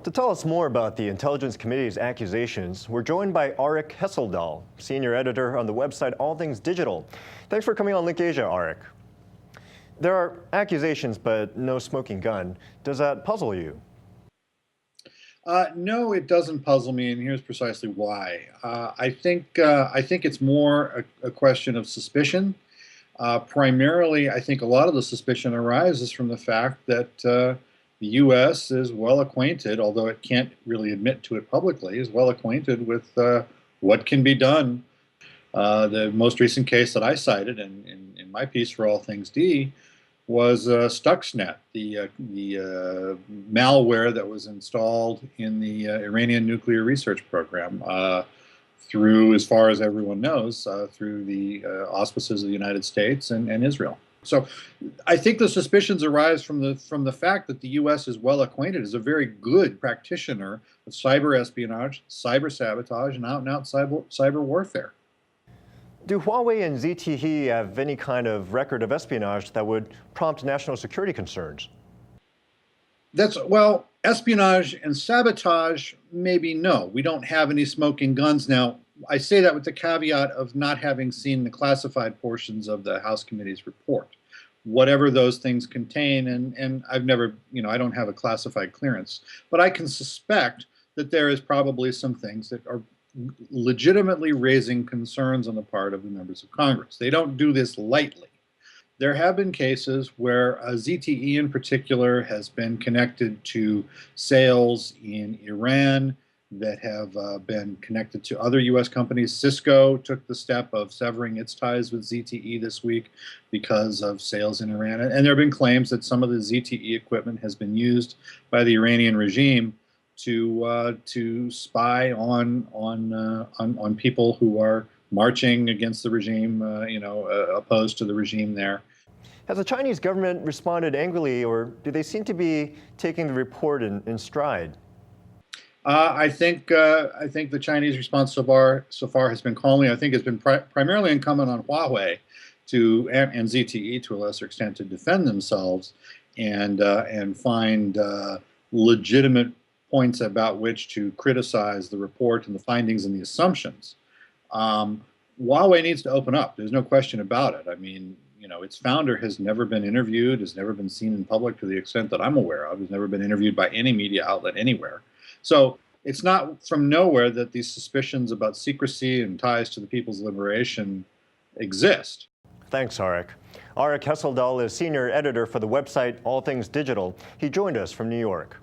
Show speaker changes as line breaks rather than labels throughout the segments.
To tell us more about the Intelligence Committee's accusations, we're joined by Arik Hesseldahl, senior editor on the website All Things Digital. Thanks for coming on LinkAsia, Arik. There are accusations, but no smoking gun. Does that puzzle you?
No, it doesn't puzzle me, and here's precisely why. I think it's more a question of suspicion. Primarily, I think a lot of the suspicion arises from the fact that the U.S. is well acquainted, although it can't really admit to it publicly, is well acquainted with what can be done. The most recent case that I cited in my piece for All Things D was Stuxnet, the malware that was installed in the Iranian nuclear research program through, as far as everyone knows, through the auspices of the United States and Israel. So I think the suspicions arise from the fact that the U.S. is well acquainted, is a very good practitioner of cyber espionage, cyber sabotage, and out-and-out cyber warfare.
Do Huawei and ZTE have any kind of record of espionage that would prompt national security concerns?
Well, espionage and sabotage, maybe no. We don't have any smoking guns. Now, I say that with the caveat of not having seen the classified portions of the House Committee's report, whatever those things contain, and I've never, I don't have a classified clearance, but I can suspect that there is probably some things that are legitimately raising concerns on the part of the members of Congress. They don't do this lightly. There have been cases where ZTE in particular has been connected to sales in Iran that have been connected to other U.S. companies. Cisco took the step of severing its ties with ZTE this week because of sales in Iran. And there have been claims that some of the ZTE equipment has been used by the Iranian regime to spy on people who are marching against the regime, opposed to the regime there.
Has the Chinese government responded angrily, or do they seem to be taking the report in stride?
I think the Chinese response so far has been calmly. I think it's been primarily incumbent on Huawei and ZTE to a lesser extent to defend themselves and find legitimate points about which to criticize the report and the findings and the assumptions. Huawei needs to open up. There's no question about it. I mean, its founder has never been interviewed, has never been seen in public to the extent that I'm aware of, has never been interviewed by any media outlet anywhere. So it's not from nowhere that these suspicions about secrecy and ties to the People's Liberation exist.
Thanks, Arik. Arik Hesseldahl is senior editor for the website All Things Digital. He joined us from New York.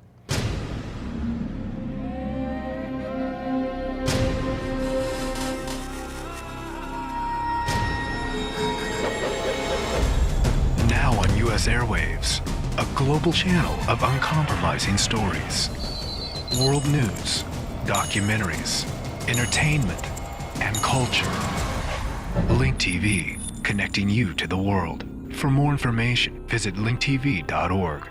Airwaves, a global channel of uncompromising stories, world news, documentaries, entertainment, and culture. Link TV, connecting you to the world. For more information, visit linktv.org.